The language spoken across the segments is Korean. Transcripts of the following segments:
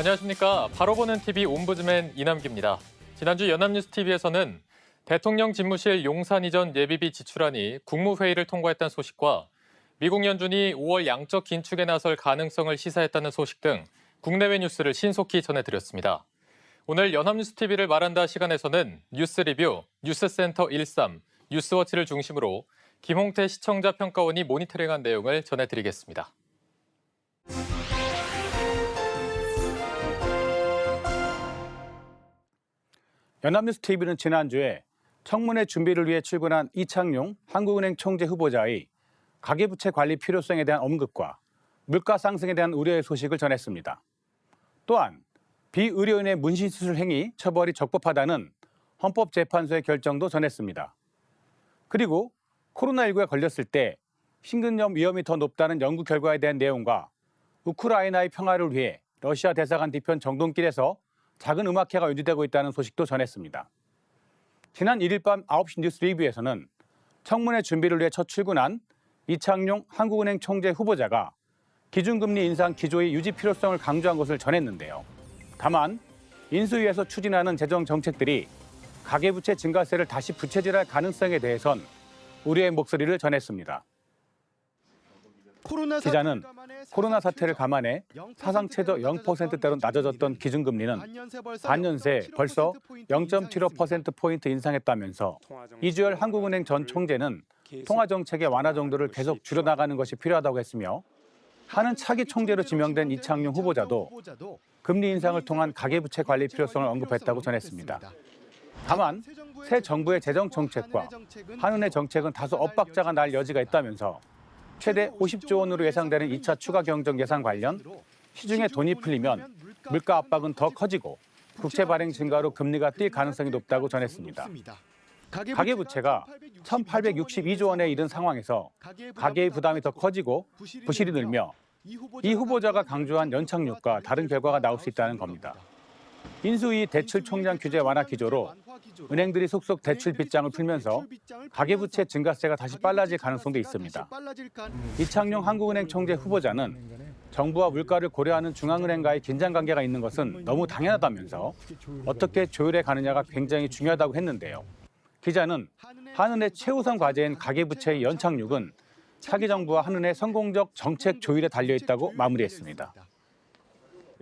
안녕하십니까. 바로 보는 TV 옴부즈맨 이남기입니다. 지난주 연합뉴스TV에서는 대통령 집무실 용산 이전 예비비 지출안이 국무회의를 통과했다는 소식과 미국 연준이 5월 양적 긴축에 나설 가능성을 시사했다는 소식 등 국내외 뉴스를 신속히 전해드렸습니다. 오늘 연합뉴스TV를 말한다 시간에서는 뉴스 리뷰, 뉴스센터 13, 뉴스워치를 중심으로 김홍태 시청자 평가원이 모니터링한 내용을 전해드리겠습니다. 연합뉴스TV는 지난주에 청문회 준비를 위해 출근한 이창용 한국은행 총재 후보자의 가계부채 관리 필요성에 대한 언급과 물가 상승에 대한 우려의 소식을 전했습니다. 또한 비의료인의 문신수술 행위 처벌이 적법하다는 헌법재판소의 결정도 전했습니다. 그리고 코로나19에 걸렸을 때 심근염 위험이 더 높다는 연구 결과에 대한 내용과 우크라이나의 평화를 위해 러시아 대사관 뒤편 정동길에서 작은 음악회가 연주되고 있다는 소식도 전했습니다. 지난 1일 밤 9시 뉴스 리뷰에서는 청문회 준비를 위해 첫 출근한 이창용 한국은행 총재 후보자가 기준금리 인상 기조의 유지 필요성을 강조한 것을 전했는데요. 다만 인수위에서 추진하는 재정 정책들이 가계부채 증가세를 다시 부채질할 가능성에 대해선 우려의 목소리를 전했습니다. 기자는 코로나 사태를 감안해 사상 최저 0%대로 낮아졌던 기준금리는 반년 새 벌써 0.75%포인트 인상했다면서 이주열 한국은행 전 총재는 통화정책의 완화 정도를 계속 줄여나가는 것이 필요하다고 했으며 하는 차기 총재로 지명된 이창용 후보자도 금리 인상을 통한 가계부채 관리 필요성을 언급했다고 전했습니다. 다만 새 정부의 재정 정책과 한은의 정책은 다소 엇박자가 날 여지가 있다면서 최대 50조 원으로 예상되는 2차 추가 경정 예산 관련 시중에 돈이 풀리면 물가 압박은 더 커지고 국채 발행 증가로 금리가 뛸 가능성이 높다고 전했습니다. 가계부채가 1,862조 원에 이른 상황에서 가계의 부담이 더 커지고 부실이 늘며 이 후보자가 강조한 연착륙과 다른 결과가 나올 수 있다는 겁니다. 인수위 대출 총량 규제 완화 기조로 은행들이 속속 대출 빗장을 풀면서 가계부채 증가세가 다시 빨라질 가능성도 있습니다. 이창용 한국은행 총재 후보자는 정부와 물가를 고려하는 중앙은행과의 긴장관계가 있는 것은 너무 당연하다면서 어떻게 조율해 가느냐가 굉장히 중요하다고 했는데요. 기자는 한은의 최우선 과제인 가계부채의 연착륙은 차기 정부와 한은의 성공적 정책 조율에 달려있다고 마무리했습니다.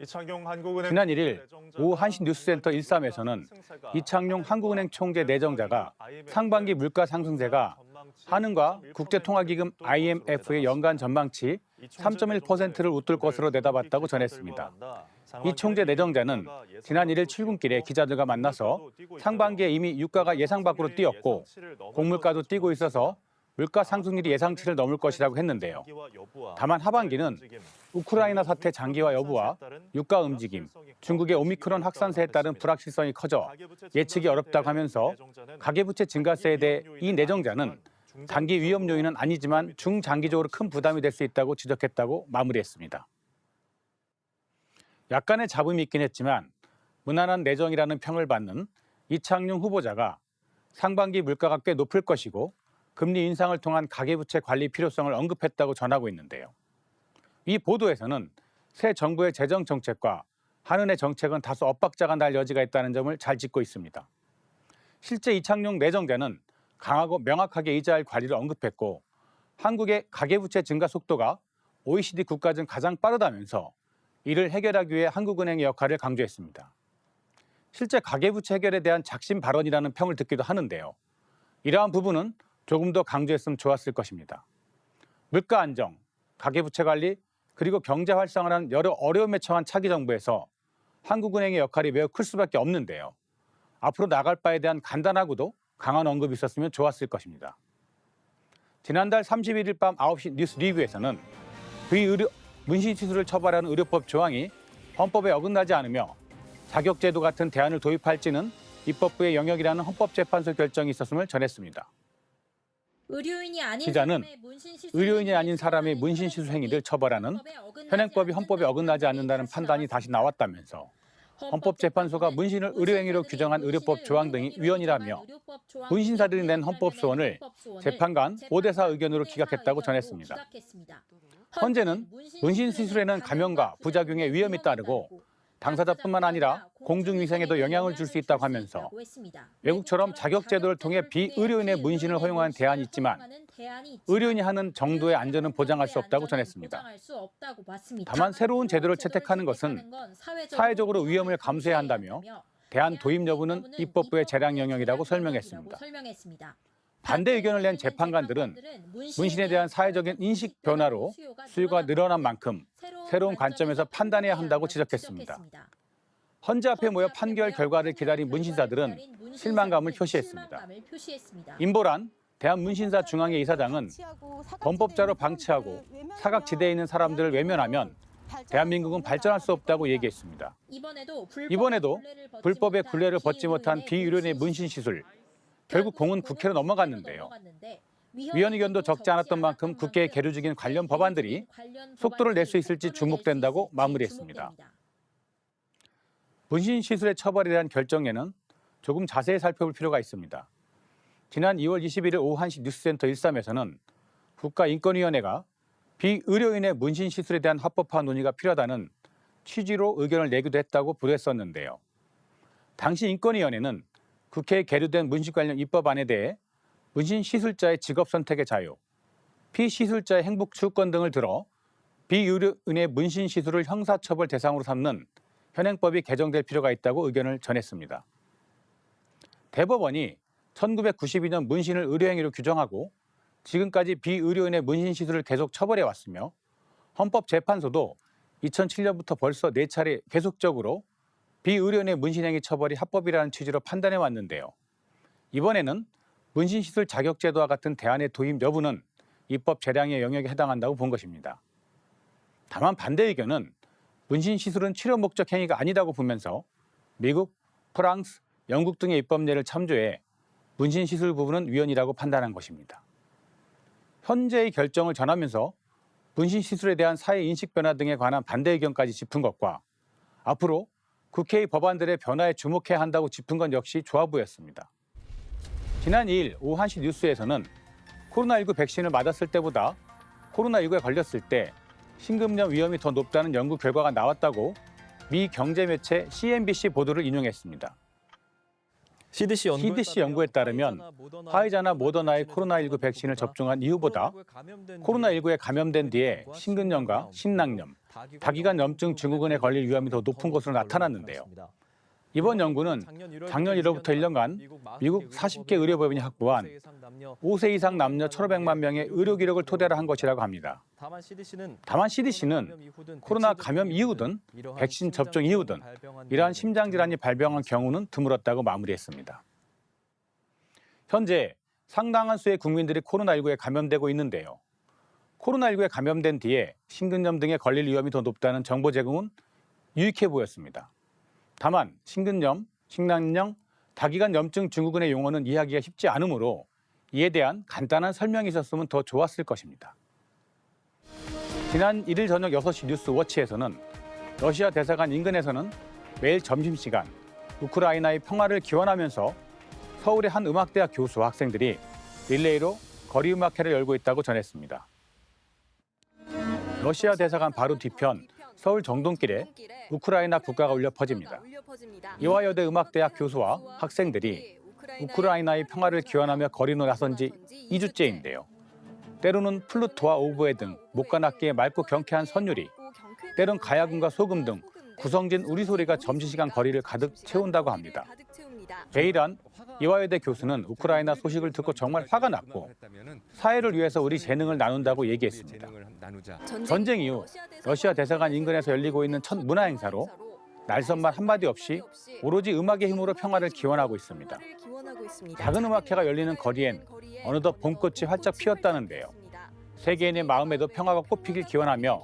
지난 1일 오후 1시 뉴스센터 13에서는 이창용 한국은행 총재 내정자가 상반기 물가 상승세가 한은과 국제통화기금 IMF의 연간 전망치 3.1%를 웃돌 것으로 내다봤다고 전했습니다. 이 총재 내정자는 지난 1일 출근길에 기자들과 만나서 상반기에 이미 유가가 예상 밖으로 뛰었고 곡물가도 뛰고 있어서 물가 상승률이 예상치를 넘을 것이라고 했는데요. 다만 하반기는 우크라이나 사태 장기화 여부와 유가 움직임, 중국의 오미크론 확산세에 따른 불확실성이 커져 예측이 어렵다고 하면서 가계부채 증가세에 대해 이 내정자는 단기 위험 요인은 아니지만 중장기적으로 큰 부담이 될 수 있다고 지적했다고 마무리했습니다. 약간의 잡음이 있긴 했지만 무난한 내정이라는 평을 받는 이창용 후보자가 상반기 물가가 꽤 높을 것이고 금리 인상을 통한 가계부채 관리 필요성을 언급했다고 전하고 있는데요. 이 보도에서는 새 정부의 재정 정책과 한은의 정책은 다소 엇박자가 날 여지가 있다는 점을 잘 짚고 있습니다. 실제 이창용 내정자는 강하고 명확하게 이자율 관리를 언급했고 한국의 가계부채 증가 속도가 OECD 국가 중 가장 빠르다면서 이를 해결하기 위해 한국은행의 역할을 강조했습니다. 실제 가계부채 해결에 대한 작심 발언이라는 평을 듣기도 하는데요. 이러한 부분은 조금 더 강조했으면 좋았을 것입니다. 물가 안정, 가계부채 관리, 그리고 경제 활성화를 하는 여러 어려움에 처한 차기 정부에서 한국은행의 역할이 매우 클 수밖에 없는데요. 앞으로 나갈 바에 대한 간단하고도 강한 언급이 있었으면 좋았을 것입니다. 지난달 31일 밤 9시 뉴스 리뷰에서는 문신시술을 처벌하는 의료법 조항이 헌법에 어긋나지 않으며 자격제도 같은 대안을 도입할지는 입법부의 영역이라는 헌법재판소 결정이 있었음을 전했습니다. 기자는 의료인이 아닌 사람의 문신시술 행위를 처벌하는 현행법이 헌법에 어긋나지 않는다는 판단이 다시 나왔다면서 헌법재판소가 문신을 의료행위로 규정한 의료법 조항 등이 위헌이라며 문신사들이 낸 헌법소원을 재판관 5대4 의견으로 기각했다고 전했습니다. 헌재는 문신시술에는 감염과 부작용의 위험이 따르고 당사자뿐만 아니라 공중위생에도 영향을 줄 수 있다고 하면서 외국처럼 자격제도를 통해 비의료인의 문신을 허용하는 대안이 있지만 의료인이 하는 정도의 안전은 보장할 수 없다고 전했습니다. 다만 새로운 제도를 채택하는 것은 사회적으로 위험을 감수해야 한다며 대안 도입 여부는 입법부의 재량 영역이라고 설명했습니다. 반대 의견을 낸 재판관들은 문신에 대한 사회적인 인식 변화로 수요가 늘어난 만큼 새로운 관점에서 판단해야 한다고 지적했습니다. 헌재 앞에 모여 판결 결과를 기다린 문신사들은 실망감을 표시했습니다. 임보란 대한문신사 중앙회 이사장은 범법자로 방치하고 사각지대에 있는 사람들을 외면하면 대한민국은 발전할 수 없다고 얘기했습니다. 이번에도 불법의 굴레를 벗지 못한 비의료인의 문신 시술, 결국 공은 국회로 넘어갔는데요. 위원 의견도 적지 않았던 만큼 국회에 계류 중인 관련 법안들이 속도를 낼 수 있을지 주목된다고 마무리했습니다. 문신 시술의 처벌에 대한 결정에는 조금 자세히 살펴볼 필요가 있습니다. 지난 2월 21일 오후 1시 뉴스센터 13에서는 국가인권위원회가 비의료인의 문신 시술에 대한 합법화 논의가 필요하다는 취지로 의견을 내기도 했다고 보도했었는데요. 당시 인권위원회는 국회에 계류된 문신 관련 입법안에 대해 문신 시술자의 직업 선택의 자유, 피시술자의 행복 추구권 등을 들어 비의료인의 문신 시술을 형사처벌 대상으로 삼는 현행법이 개정될 필요가 있다고 의견을 전했습니다. 대법원이 1992년 문신을 의료행위로 규정하고 지금까지 비의료인의 문신 시술을 계속 처벌해왔으며 헌법재판소도 2007년부터 벌써 4차례 계속적으로 비의료인의 문신행위 처벌이 합법이라는 취지로 판단해왔는데요. 이번에는 문신시술 자격제도와 같은 대안의 도입 여부는 입법 재량의 영역에 해당한다고 본 것입니다. 다만 반대 의견은 문신시술은 치료 목적 행위가 아니라고 보면서 미국, 프랑스, 영국 등의 입법례를 참조해 문신시술 부분은 위헌이라고 판단한 것입니다. 현재의 결정을 전하면서 문신시술에 대한 사회 인식 변화 등에 관한 반대 의견까지 짚은 것과 앞으로 국회의 법안들의 변화에 주목해야 한다고 짚은 것 역시 조합부였습니다. 지난 2일 오후 1시 뉴스에서는 코로나19 백신을 맞았을 때보다 코로나19에 걸렸을 때 심근염 위험이 더 높다는 연구 결과가 나왔다고 미 경제 매체 CNBC 보도를 인용했습니다. CDC 연구에 따르면 화이자나 모더나의 코로나19 백신을 접종한 이후보다 코로나19에 감염된 뒤에 심근염과 심낭염, 다기관 염증 증후군에 걸릴 위험이 더 높은 것으로 나타났는데요. 이번 연구는 작년 1월부터 1년간 미국 40개 의료법인이 확보한 5세 이상 남녀 1,500만 명의 의료 기록을 토대로 한 것이라고 합니다. 다만 CDC는 코로나 감염 이후든 백신 접종 이후든 이러한 심장질환이 발병한 경우는 드물었다고 마무리했습니다. 현재 상당한 수의 국민들이 코로나19에 감염되고 있는데요. 코로나19에 감염된 뒤에 심근염 등에 걸릴 위험이 더 높다는 정보 제공은 유익해 보였습니다. 다만 심근염, 심낭염, 다기관 염증 증후군의 용어는 이해하기가 쉽지 않으므로 이에 대한 간단한 설명이 있었으면 더 좋았을 것입니다. 지난 1일 저녁 6시 뉴스워치에서는 러시아 대사관 인근에서는 매일 점심시간 우크라이나의 평화를 기원하면서 서울의 한 음악대학 교수와 학생들이 릴레이로 거리음악회를 열고 있다고 전했습니다. 러시아 대사관 바로 뒤편 서울 정동길에 우크라이나 국가가 울려 퍼집니다. 이화여대 음악대학 교수와 학생들이 우크라이나의 평화를 기원하며 거리로 나선 지 2주째인데요. 때로는 플루트와 오보에 등 목관악기의 맑고 경쾌한 선율이, 때론 가야금과 소금 등 구성진 우리소리가 점심시간 거리를 가득 채운다고 합니다. 베이란 이화여대 교수는 우크라이나 소식을 듣고 정말 화가 났고 사회를 위해서 우리 재능을 나눈다고 얘기했습니다. 전쟁 이후 러시아 대사관 인근에서 열리고 있는 첫 문화 행사로 날선말 한마디 없이 오로지 음악의 힘으로 평화를 기원하고 있습니다. 작은 음악회가 열리는 거리엔 어느덧 봄꽃이 활짝 피었다는데요. 세계인의 마음에도 평화가 꽃피길 기원하며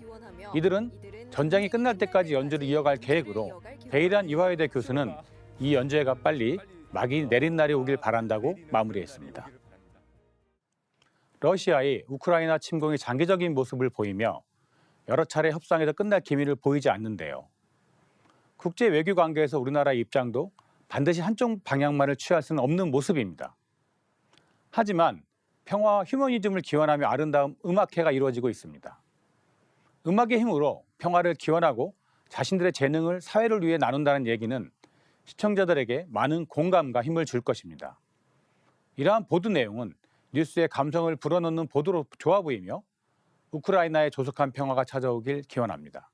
이들은 전쟁이 끝날 때까지 연주를 이어갈 계획으로 베이란 이화여대 교수는 이 연주회가 빨리 막이 내린 날이 오길 바란다고 마무리했습니다. 러시아의 우크라이나 침공이 장기적인 모습을 보이며 여러 차례 협상에서 끝날 기미를 보이지 않는데요. 국제 외교 관계에서 우리나라의 입장도 반드시 한쪽 방향만을 취할 수는 없는 모습입니다. 하지만 평화와 휴머니즘을 기원하며 아름다운 음악회가 이루어지고 있습니다. 음악의 힘으로 평화를 기원하고 자신들의 재능을 사회를 위해 나눈다는 얘기는 시청자들에게 많은 공감과 힘을 줄 것입니다. 이러한 보도 내용은 뉴스의 감성을 불어넣는 보도로 좋아 보이며 우크라이나의 조속한 평화가 찾아오길 기원합니다.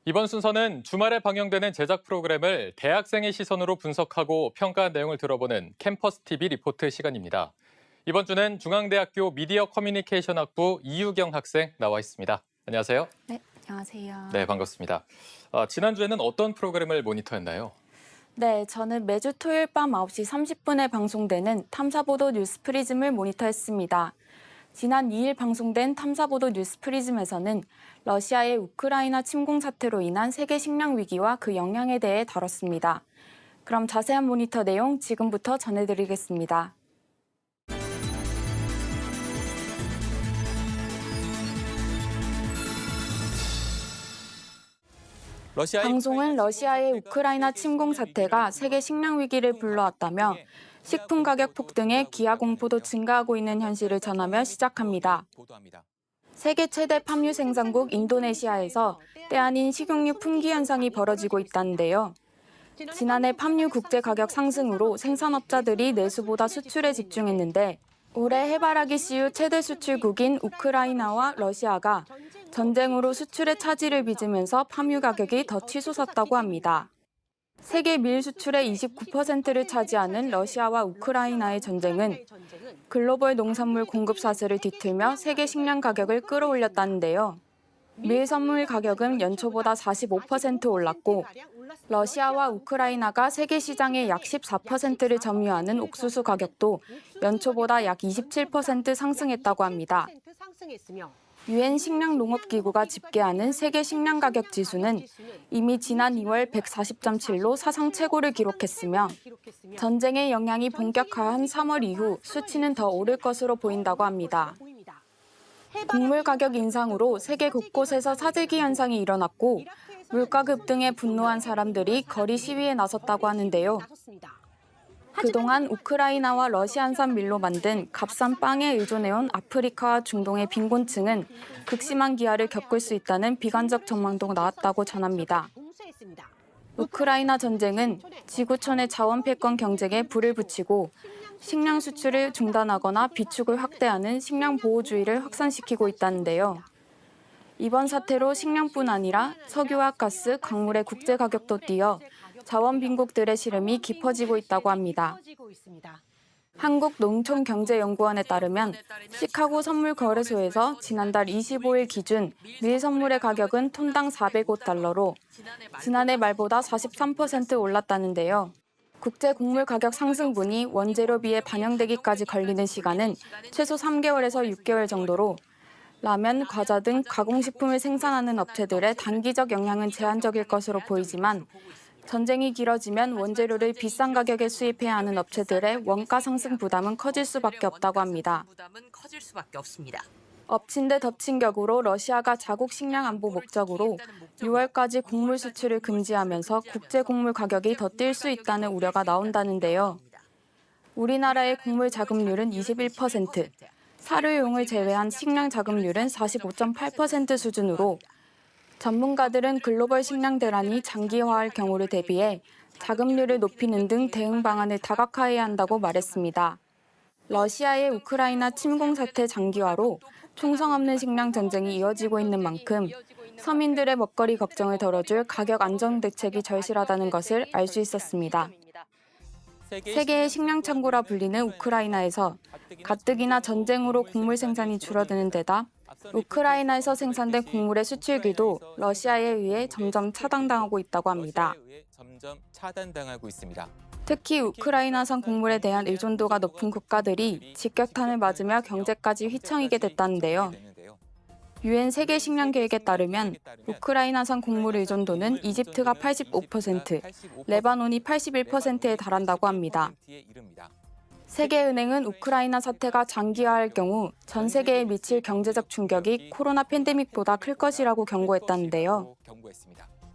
이번 순서는 주말에 방영되는 제작 프로그램을 대학생의 시선으로 분석하고 평가한 내용을 들어보는 캠퍼스 TV 리포트 시간입니다. 이번 주는 중앙대학교 미디어 커뮤니케이션 학부 이유경 학생 나와 있습니다. 안녕하세요. 네, 안녕하세요. 네, 반갑습니다. 지난주에는 어떤 프로그램을 모니터했나요? 네, 저는 매주 토요일 밤 9시 30분에 방송되는 탐사보도 뉴스 프리즘을 모니터했습니다. 지난 2일 방송된 탐사보도 뉴스 프리즘에서는 러시아의 우크라이나 침공 사태로 인한 세계 식량 위기와 그 영향에 대해 다뤘습니다. 그럼 자세한 모니터 내용 지금부터 전해드리겠습니다. 방송은 러시아의 우크라이나 침공 사태가 세계 식량 위기를 불러왔다며 식품 가격 폭등에 기아 공포도 증가하고 있는 현실을 전하며 시작합니다. 세계 최대 팜유 생산국 인도네시아에서 때 아닌 식용유 품귀 현상이 벌어지고 있다는데요. 지난해 팜유 국제 가격 상승으로 생산업자들이 내수보다 수출에 집중했는데 올해 해바라기 씨유 최대 수출국인 우크라이나와 러시아가 전쟁으로 수출의 차질을 빚으면서 팜유 가격이 더 치솟았다고 합니다. 세계 밀 수출의 29%를 차지하는 러시아와 우크라이나의 전쟁은 글로벌 농산물 공급 사슬을 뒤틀며 세계 식량 가격을 끌어올렸다는데요. 밀 선물 가격은 연초보다 45% 올랐고 러시아와 우크라이나가 세계 시장의 약 14%를 점유하는 옥수수 가격도 연초보다 약 27% 상승했다고 합니다. 유엔 식량농업기구가 집계하는 세계 식량 가격 지수는 이미 지난 2월 140.7로 사상 최고를 기록했으며 전쟁의 영향이 본격화한 3월 이후 수치는 더 오를 것으로 보인다고 합니다. 곡물 가격 인상으로 세계 곳곳에서 사재기 현상이 일어났고 물가 급등에 분노한 사람들이 거리 시위에 나섰다고 하는데요. 그동안 우크라이나와 러시아산 밀로 만든 값싼 빵에 의존해온 아프리카와 중동의 빈곤층은 극심한 기아를 겪을 수 있다는 비관적 전망도 나왔다고 전합니다. 우크라이나 전쟁은 지구촌의 자원 패권 경쟁에 불을 붙이고 식량 수출을 중단하거나 비축을 확대하는 식량 보호주의를 확산시키고 있다는데요. 이번 사태로 식량뿐 아니라 석유와 가스, 광물의 국제 가격도 뛰어 자원 빈국들의 시름이 깊어지고 있다고 합니다. 한국농촌경제연구원에 따르면 시카고 선물거래소에서 지난달 25일 기준 밀 선물의 가격은 톤당 405달러로 지난해 말보다 43% 올랐다는데요. 국제 곡물 가격 상승분이 원재료비에 반영되기까지 걸리는 시간은 최소 3개월에서 6개월 정도로 라면, 과자 등 가공식품을 생산하는 업체들의 단기적 영향은 제한적일 것으로 보이지만 전쟁이 길어지면 원재료를 비싼 가격에 수입해야 하는 업체들의 원가 상승 부담은 커질 수밖에 없다고 합니다. 엎친 데 덮친 격으로 러시아가 자국 식량 안보 목적으로 6월까지 곡물 수출을 금지하면서 국제 곡물 가격이 더 뛸 수 있다는 우려가 나온다는데요. 우리나라의 곡물 자급률은 21%, 사료용을 제외한 식량 자급률은 45.8% 수준으로 전문가들은 글로벌 식량 대란이 장기화할 경우를 대비해 자급률을 높이는 등 대응 방안을 다각화해야 한다고 말했습니다. 러시아의 우크라이나 침공 사태 장기화로 총성 없는 식량 전쟁이 이어지고 있는 만큼 서민들의 먹거리 걱정을 덜어줄 가격 안정 대책이 절실하다는 것을 알 수 있었습니다. 세계의 식량 창고라 불리는 우크라이나에서 가뜩이나 전쟁으로 곡물 생산이 줄어드는 데다 우크라이나에서 생산된 곡물의 수출기도 러시아에 의해 점점 차단당하고 있다고 합니다. 특히 우크라이나산 곡물에 대한 의존도가 높은 국가들이 직격탄을 맞으며 경제까지 휘청이게 됐다는데요. 유엔 세계 식량 계획에 따르면 우크라이나산 곡물 의존도는 이집트가 85%, 레바논이 81%에 달한다고 합니다. 세계은행은 우크라이나 사태가 장기화할 경우 전 세계에 미칠 경제적 충격이 코로나 팬데믹보다 클 것이라고 경고했다는데요.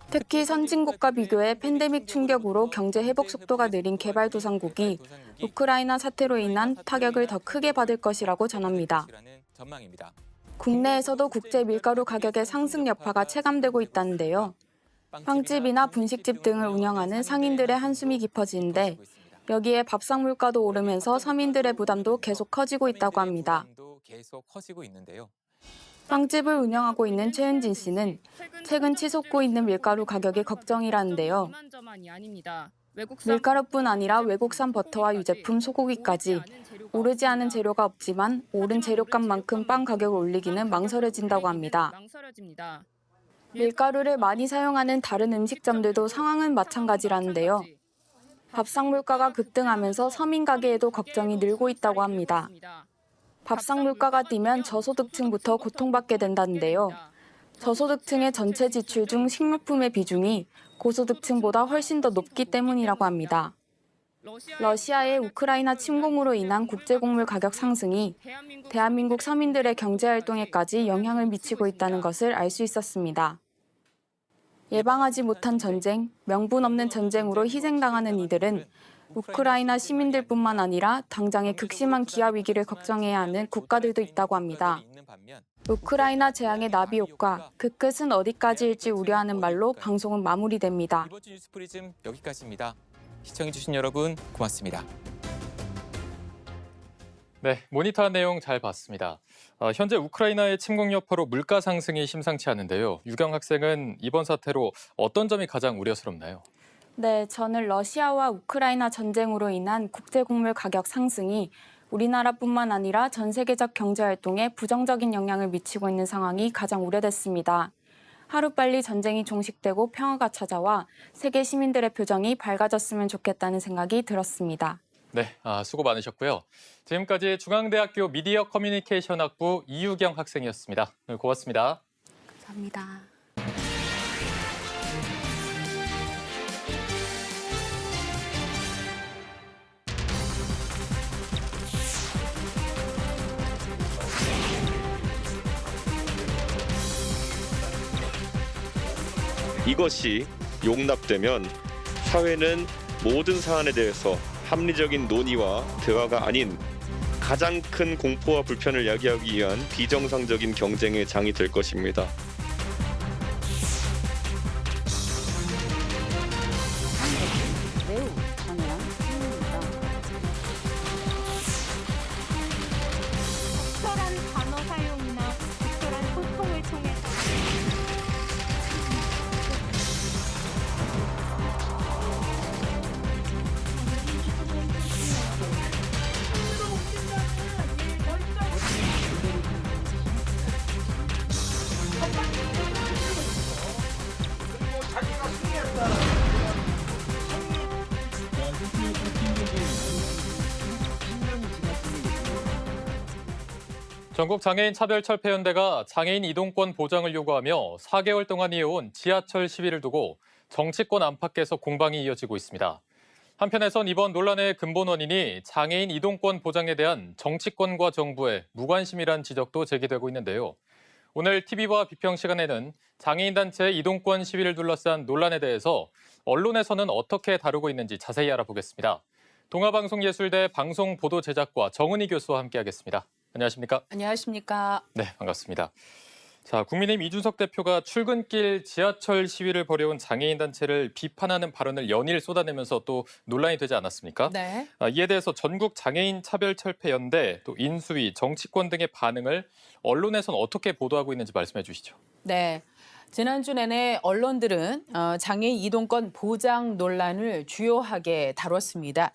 특히 선진국과 비교해 팬데믹 충격으로 경제 회복 속도가 느린 개발도상국이 우크라이나 사태로 인한 타격을 더 크게 받을 것이라고 전합니다. 국내에서도 국제 밀가루 가격의 상승 여파가 체감되고 있다는데요. 빵집이나 분식집 등을 운영하는 상인들의 한숨이 깊어지는데 여기에 밥상 물가도 오르면서 서민들의 부담도 계속 커지고 있다고 합니다. 빵집을 운영하고 있는 최은진 씨는 최근 치솟고 있는 밀가루 가격이 걱정이라는데요. 밀가루뿐 아니라 외국산 버터와 유제품, 소고기까지 오르지 않은 재료가 없지만 오른 재료값만큼 빵 가격을 올리기는 망설여진다고 합니다. 밀가루를 많이 사용하는 다른 음식점들도 상황은 마찬가지라는데요. 밥상 물가가 급등하면서 서민 가게에도 걱정이 늘고 있다고 합니다. 밥상 물가가 뛰면 저소득층부터 고통받게 된다는데요. 저소득층의 전체 지출 중 식료품의 비중이 고소득층보다 훨씬 더 높기 때문이라고 합니다. 러시아의 우크라이나 침공으로 인한 국제곡물 가격 상승이 대한민국 서민들의 경제활동에까지 영향을 미치고 있다는 것을 알 수 있었습니다. 예방하지 못한 전쟁, 명분 없는 전쟁으로 희생당하는 이들은 우크라이나 시민들뿐만 아니라 당장의 극심한 기아 위기를 걱정해야 하는 국가들도 있다고 합니다. 우크라이나 재앙의 나비 효과, 그 끝은 어디까지일지 우려하는 말로 방송은 마무리됩니다. 이번 주 뉴스프리즘 여기까지입니다. 시청해주신 여러분 고맙습니다. 네, 모니터한 내용 잘 봤습니다. 현재 우크라이나의 침공 여파로 물가 상승이 심상치 않은데요. 유경 학생은 이번 사태로 어떤 점이 가장 우려스럽나요? 네, 저는 러시아와 우크라이나 전쟁으로 인한 국제곡물 가격 상승이 우리나라뿐만 아니라 전 세계적 경제활동에 부정적인 영향을 미치고 있는 상황이 가장 우려됐습니다. 하루빨리 전쟁이 종식되고 평화가 찾아와 세계 시민들의 표정이 밝아졌으면 좋겠다는 생각이 들었습니다. 네, 수고 많으셨고요. 지금까지 중앙대학교 미디어 커뮤니케이션 학부 이유경 학생이었습니다. 고맙습니다. 감사합니다. 이것이 용납되면 사회는 모든 사안에 대해서 합리적인 논의와 대화가 아닌 가장 큰 공포와 불편을 야기하기 위한 비정상적인 경쟁의 장이 될 것입니다. 매우 당연한 질문입니다. 적절한 단어 사용이나 적절한 소통을 통해서 전국장애인차별철폐연대가 장애인 이동권 보장을 요구하며 4개월 동안 이어온 지하철 시위를 두고 정치권 안팎에서 공방이 이어지고 있습니다. 한편에선 이번 논란의 근본 원인이 장애인 이동권 보장에 대한 정치권과 정부의 무관심이란 지적도 제기되고 있는데요. 오늘 TV와 비평 시간에는 장애인 단체의 이동권 시위를 둘러싼 논란에 대해서 언론에서는 어떻게 다루고 있는지 자세히 알아보겠습니다. 동아방송예술대 방송보도제작과 정은희 교수와 함께하겠습니다. 안녕하십니까? 안녕하십니까? 네, 반갑습니다. 자, 국민의힘 이준석 대표가 출근길 지하철 시위를 벌여온 장애인 단체를 비판하는 발언을 연일 쏟아내면서 또 논란이 되지 않았습니까? 네. 이에 대해서 전국 장애인 차별철폐연대, 또 인수위, 정치권 등의 반응을 언론에서는 어떻게 보도하고 있는지 말씀해 주시죠. 네. 지난주 내내 언론들은 장애인 이동권 보장 논란을 주요하게 다뤘습니다.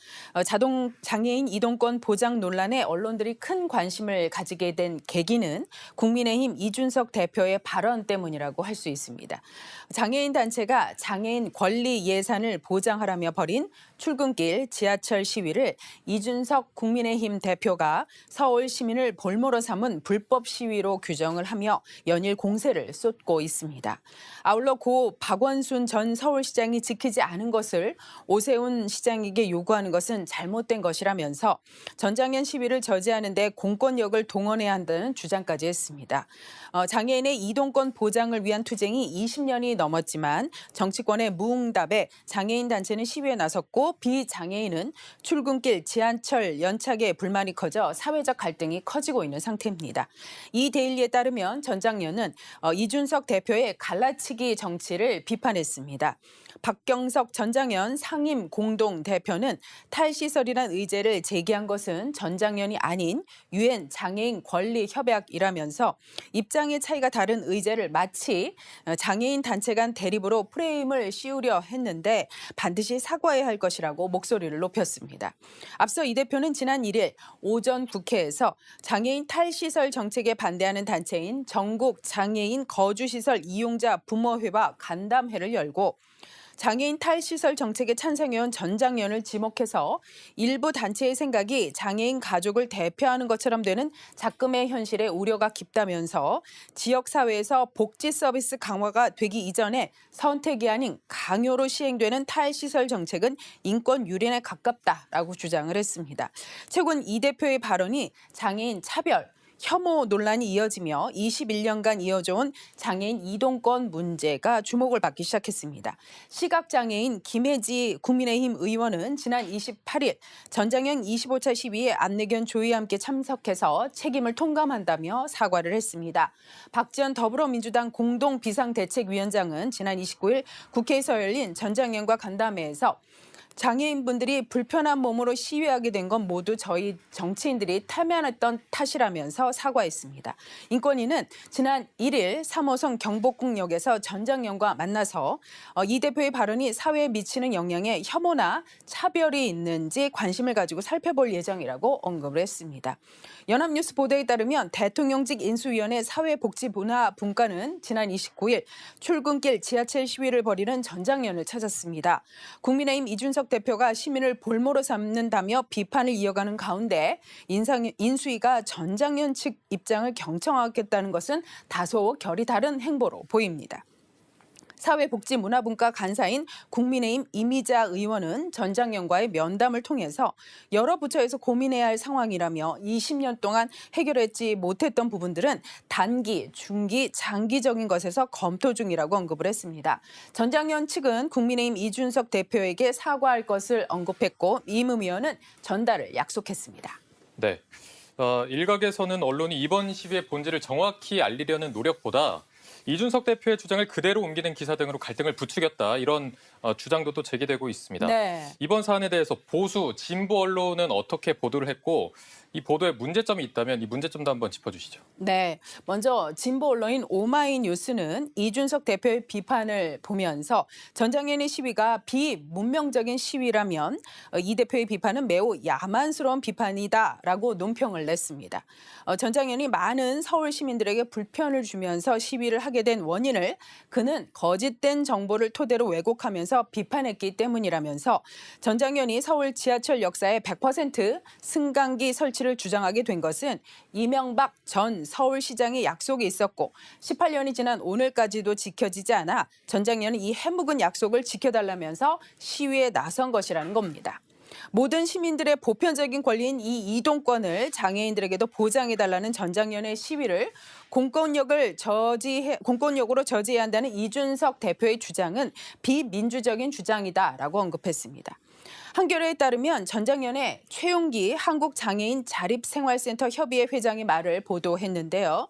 장애인 이동권 보장 논란에 언론들이 큰 관심을 가지게 된 계기는 국민의힘 이준석 대표의 발언 때문이라고 할 수 있습니다. 장애인 단체가 장애인 권리 예산을 보장하라며 벌인 출근길 지하철 시위를 이준석 국민의힘 대표가 서울 시민을 볼모로 삼은 불법 시위로 규정을 하며 연일 공세를 쏟고 있습니다. 아울러 고 박원순 전 서울시장이 지키지 않은 것을 오세훈 시장에게 요구하는 것은 잘못된 것이라면서 전장현 시위를 저지하는 데 공권력을 동원해야 한다는 주장까지 했습니다. 장애인의 이동권 보장을 위한 투쟁이 20년이 넘었지만 정치권의 무응답에 장애인 단체는 시위에 나섰고 그리고 비장애인은 출근길 지하철 연착에 불만이 커져 사회적 갈등이 커지고 있는 상태입니다. 이 데일리에 따르면 전 장년은 이준석 대표의 갈라치기 정치를 비판했습니다. 박경석 전 장현 상임 공동대표는 탈시설이란 의제를 제기한 것은 전 장현이 아닌 유엔 장애인 권리협약이라면서 입장의 차이가 다른 의제를 마치 장애인 단체 간 대립으로 프레임을 씌우려 했는데 반드시 사과해야 할 것이라고 목소리를 높였습니다. 앞서 이 대표는 지난 1일 오전 국회에서 장애인 탈시설 정책에 반대하는 단체인 전국 장애인 거주시설 이용자 부모회와 간담회를 열고 장애인 탈시설 정책에 찬성해온 전 장년을 지목해서 일부 단체의 생각이 장애인 가족을 대표하는 것처럼 되는 작금의 현실에 우려가 깊다면서 지역사회에서 복지 서비스 강화가 되기 이전에 선택이 아닌 강요로 시행되는 탈시설 정책은 인권 유린에 가깝다라고 주장을 했습니다. 최근 이 대표의 발언이 장애인 차별, 혐오 논란이 이어지며 21년간 이어져온 장애인 이동권 문제가 주목을 받기 시작했습니다. 시각장애인 김혜지 국민의힘 의원은 지난 28일 전장현 25차 시위에 안내견 조의와 함께 참석해서 책임을 통감한다며 사과를 했습니다. 박지원 더불어민주당 공동비상대책위원장은 지난 29일 국회에서 열린 전장현과 간담회에서 장애인분들이 불편한 몸으로 시위하게 된 건 모두 저희 정치인들이 타면했던 탓이라면서 사과했습니다. 인권위는 지난 1일 3호선 경복궁역에서 전장현과 만나서 이 대표의 발언이 사회에 미치는 영향에 혐오나 차별이 있는지 관심을 가지고 살펴볼 예정이라고 언급을 했습니다. 연합뉴스 보도에 따르면 대통령직 인수위원회 사회복지문화분과는 지난 29일 출근길 지하철 시위를 벌이는 전장현을 찾았습니다. 국민의힘 이준석 대표가 시민을 볼모로 삼는다며 비판을 이어가는 가운데 인수위가 전장현 측 입장을 경청하겠다는 것은 다소 결이 다른 행보로 보입니다. 사회복지문화분과 간사인 국민의힘 이미자 의원은 전 장현과의 면담을 통해서 여러 부처에서 고민해야 할 상황이라며 20년 동안 해결하지 못했던 부분들은 단기, 중기, 장기적인 것에서 검토 중이라고 언급을 했습니다. 전 장현 측은 국민의힘 이준석 대표에게 사과할 것을 언급했고 이임 의원은 전달을 약속했습니다. 네. 일각에서는 언론이 이번 시위의 본질을 정확히 알리려는 노력보다 이준석 대표의 주장을 그대로 옮기는 기사 등으로 갈등을 부추겼다. 이런 주장도 또 제기되고 있습니다. 네. 이번 사안에 대해서 보수, 진보 언론은 어떻게 보도를 했고 이 보도에 문제점이 있다면 이 문제점도 한번 짚어주시죠. 네, 먼저 진보 언론인 오마이뉴스는 이준석 대표의 비판을 보면서 전장현의 시위가 비문명적인 시위라면 이 대표의 비판은 매우 야만스러운 비판이다라고 논평을 냈습니다. 전장현이 많은 서울 시민들에게 불편을 주면서 시위를 하게 된 원인을 그는 거짓된 정보를 토대로 왜곡하면서 비판했기 때문이라면서 전장현이 서울 지하철 역사의 100% 승강기 설치를 주장하게 된 것은 이명박 전 서울시장의 약속이 있었고 18년이 지난 오늘까지도 지켜지지 않아 전 장현은 이 해묵은 약속을 지켜달라면서 시위에 나선 것이라는 겁니다. 모든 시민들의 보편적인 권리인 이 이동권을 장애인들에게도 보장해달라는 전 장현의 시위를 공권력으로 저지해야 한다는 이준석 대표의 주장은 비민주적인 주장이다라고 언급했습니다. 한겨레에 따르면 전 장현의 최용기 한국장애인 자립생활센터 협의회 회장의 말을 보도했는데요.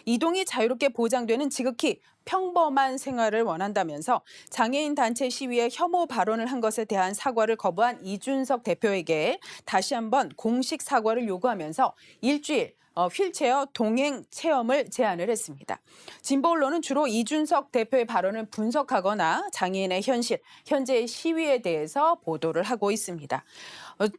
이동이 자유롭게 보장되는 지극히 평범한 생활을 원한다면서 장애인 단체 시위에 혐오 발언을 한 것에 대한 사과를 거부한 이준석 대표에게 다시 한번 공식 사과를 요구하면서 일주일 휠체어 동행 체험을 제안을 했습니다. 진보 언론은 주로 이준석 대표의 발언을 분석하거나 장애인의 현실, 현재의 시위에 대해서 보도를 하고 있습니다.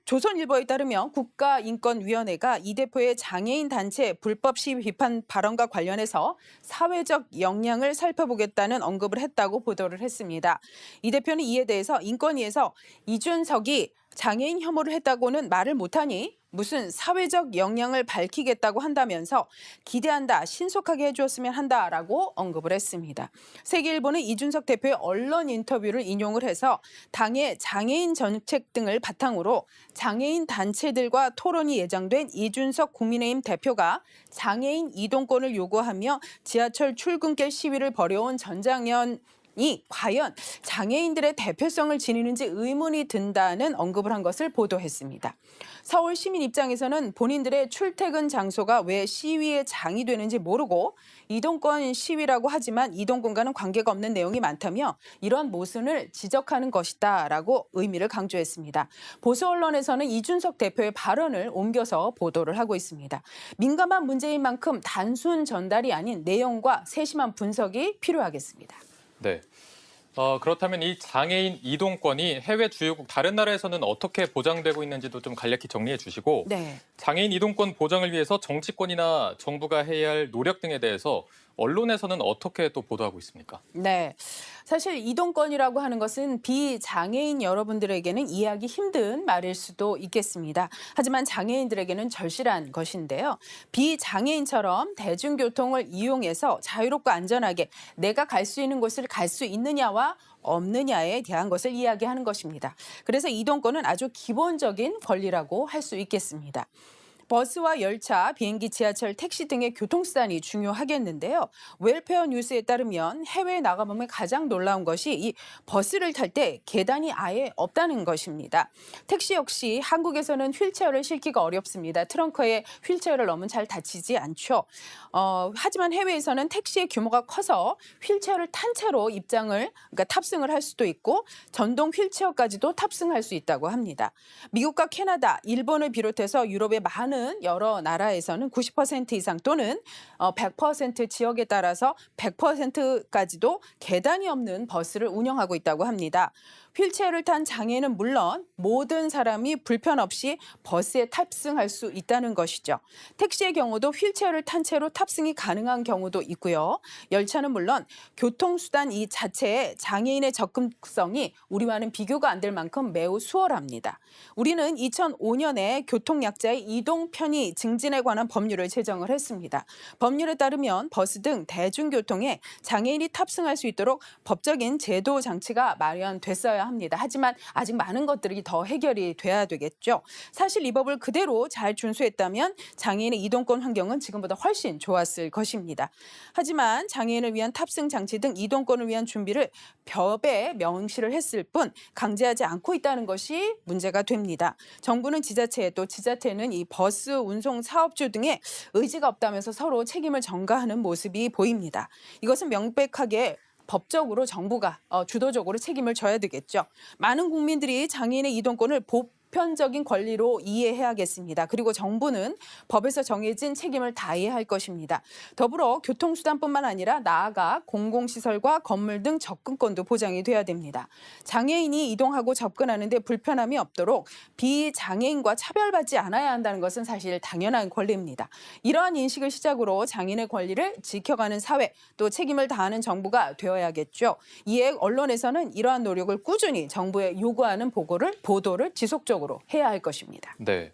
조선일보에 따르면 국가인권위원회가 이 대표의 장애인 단체 불법 시위 비판 발언과 관련해서 사회적 영향을 살펴보겠다는 언급을 했다고 보도를 했습니다. 이 대표는 이에 대해서 인권위에서 이준석이 장애인 혐오를 했다고는 말을 못하니 무슨 사회적 영향을 밝히겠다고 한다면서 기대한다, 신속하게 해주었으면 한다라고 언급을 했습니다. 세계일보는 이준석 대표의 언론 인터뷰를 인용을 해서 당의 장애인 정책 등을 바탕으로 장애인 단체들과 토론이 예정된 이준석 국민의힘 대표가 장애인 이동권을 요구하며 지하철 출근길 시위를 벌여온 전장현 이 과연 장애인들의 대표성을 지니는지 의문이 든다는 언급을 한 것을 보도했습니다. 서울 시민 입장에서는 본인들의 출퇴근 장소가 왜 시위의 장이 되는지 모르고 이동권 시위라고 하지만 이동권과는 관계가 없는 내용이 많다며 이런 모순을 지적하는 것이다라고 의미를 강조했습니다. 보수 언론에서는 이준석 대표의 발언을 옮겨서 보도를 하고 있습니다. 민감한 문제인 만큼 단순 전달이 아닌 내용과 세심한 분석이 필요하겠습니다. 네. 그렇다면 이 장애인 이동권이 해외 주요국 다른 나라에서는 어떻게 보장되고 있는지도 좀 간략히 정리해 주시고 네. 장애인 이동권 보장을 위해서 정치권이나 정부가 해야 할 노력 등에 대해서 언론에서는 어떻게 또 보도하고 있습니까? 네. 사실 이동권이라고 하는 것은 비장애인 여러분들에게는 이해하기 힘든 말일 수도 있겠습니다. 하지만 장애인들에게는 절실한 것인데요. 비장애인처럼 대중교통을 이용해서 자유롭고 안전하게 내가 갈 수 있는 곳을 갈 수 있느냐와 없느냐에 대한 것을 이야기하는 것입니다. 그래서 이동권은 아주 기본적인 권리라고 할 수 있겠습니다. 버스와 열차, 비행기, 지하철, 택시 등의 교통수단이 중요하겠는데요. 웰페어 뉴스에 따르면 해외에 나가보면 가장 놀라운 것이 이 버스를 탈 때 계단이 아예 없다는 것입니다. 택시 역시 한국에서는 휠체어를 싣기가 어렵습니다. 트렁크에 휠체어를 넣으면 잘 닫히지 않죠. 하지만 해외에서는 택시의 규모가 커서 휠체어를 탄 채로 그러니까 탑승을 할 수도 있고 전동 휠체어까지도 탑승할 수 있다고 합니다. 미국과 캐나다, 일본을 비롯해서 유럽의 많은 여러 나라에서는 90% 이상 또는 100% 지역에 따라서 100%까지도 계단이 없는 버스를 운영하고 있다고 합니다. 휠체어를 탄 장애인은 물론 모든 사람이 불편 없이 버스에 탑승할 수 있다는 것이죠. 택시의 경우도 휠체어를 탄 채로 탑승이 가능한 경우도 있고요. 열차는 물론 교통수단 이 자체에 장애인의 접근성이 우리와는 비교가 안 될 만큼 매우 수월합니다. 우리는 2005년에 교통약자의 이동 편의 증진에 관한 법률을 제정을 했습니다. 법률에 따르면 버스 등 대중교통에 장애인이 탑승할 수 있도록 법적인 제도 장치가 마련됐어야 합니다. 하지만 아직 많은 것들이 더 해결이 돼야 되겠죠. 사실 이 법을 그대로 잘 준수했다면 장애인의 이동권 환경은 지금보다 훨씬 좋았을 것입니다. 하지만 장애인을 위한 탑승 장치 등 이동권을 위한 준비를 법에 명시를 했을 뿐 강제하지 않고 있다는 것이 문제가 됩니다. 정부는 지자체 또 지자체는 이 버스 운송 사업주 등의 의지가 없다면서 서로 책임을 전가하는 모습이 보입니다. 이것은 명백하게 법적으로 정부가 주도적으로 책임을 져야 되겠죠. 많은 국민들이 장애인의 이동권을 보편적인 권리로 이해해야겠습니다. 그리고 정부는 법에서 정해진 책임을 다해야 할 것입니다. 더불어 교통수단뿐만 아니라 나아가 공공시설과 건물 등 접근권도 보장이 돼야 됩니다. 장애인이 이동하고 접근하는 데 불편함이 없도록 비장애인과 차별받지 않아야 한다는 것은 사실 당연한 권리입니다. 이러한 인식을 시작으로 장애인의 권리를 지켜가는 사회, 또 책임을 다하는 정부가 되어야겠죠. 이에 언론에서는 이러한 노력을 꾸준히 정부에 요구하는 보도를 지속적으로 해야 할 것입니다. 네.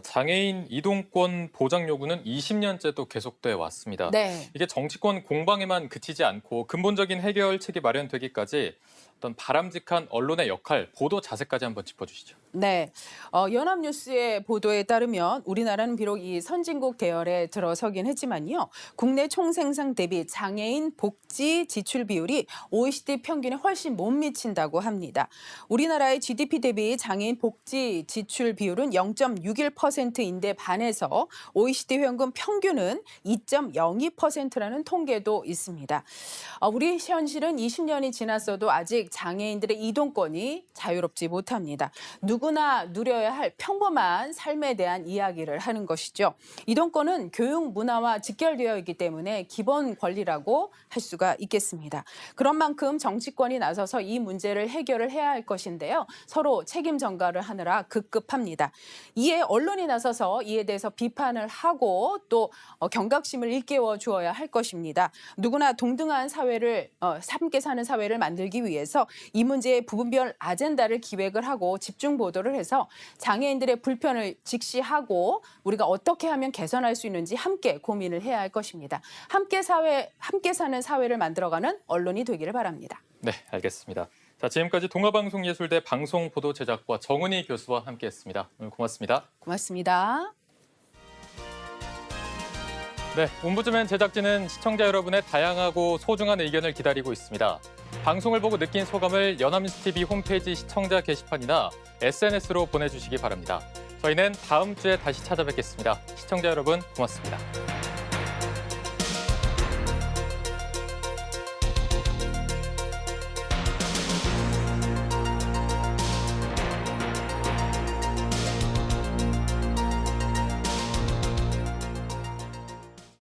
장애인 이동권 보장 요구는 20년째 또 계속돼 왔습니다. 네. 이게 정치권 공방에만 그치지 않고 근본적인 해결책이 마련되기까지 어떤 바람직한 언론의 역할, 보도 자세까지 한번 짚어주시죠. 네, 연합뉴스의 보도에 따르면 우리나라는 비록 이 선진국 대열에 들어서긴 했지만요. 국내 총생산 대비 장애인 복지 지출 비율이 OECD 평균에 훨씬 못 미친다고 합니다. 우리나라의 GDP 대비 장애인 복지 지출 비율은 0.61%인데 반해서 OECD 회원국 평균은 2.02%라는 통계도 있습니다. 우리 현실은 20년이 지났어도 아직 장애인들의 이동권이 자유롭지 못합니다. 누구나 누려야 할 평범한 삶에 대한 이야기를 하는 것이죠. 이동권은 교육 문화와 직결되어 있기 때문에 기본 권리라고 할 수가 있겠습니다. 그런 만큼 정치권이 나서서 이 문제를 해결을 해야 할 것인데요. 서로 책임 전가를 하느라 급급합니다. 이에 언론이 나서서 이에 대해서 비판을 하고 또 경각심을 일깨워 주어야 할 것입니다. 누구나 동등한 사회를 함께 사는 사회를 만들기 위해서 이 문제의 부분별 아젠다를 기획을 하고 집중 보도를 해서 장애인들의 불편을 직시하고 우리가 어떻게 하면 개선할 수 있는지 함께 고민을 해야 할 것입니다. 함께 사는 사회를 만들어가는 언론이 되기를 바랍니다. 네, 알겠습니다. 자, 지금까지 동아방송예술대 방송보도 제작과 정은희 교수와 함께했습니다. 오늘 고맙습니다. 고맙습니다. 네, 옴부즈맨 제작진은 시청자 여러분의 다양하고 소중한 의견을 기다리고 있습니다. 방송을 보고 느낀 소감을 연합뉴스TV 홈페이지 시청자 게시판이나 SNS로 보내주시기 바랍니다. 저희는 다음 주에 다시 찾아뵙겠습니다. 시청자 여러분 고맙습니다.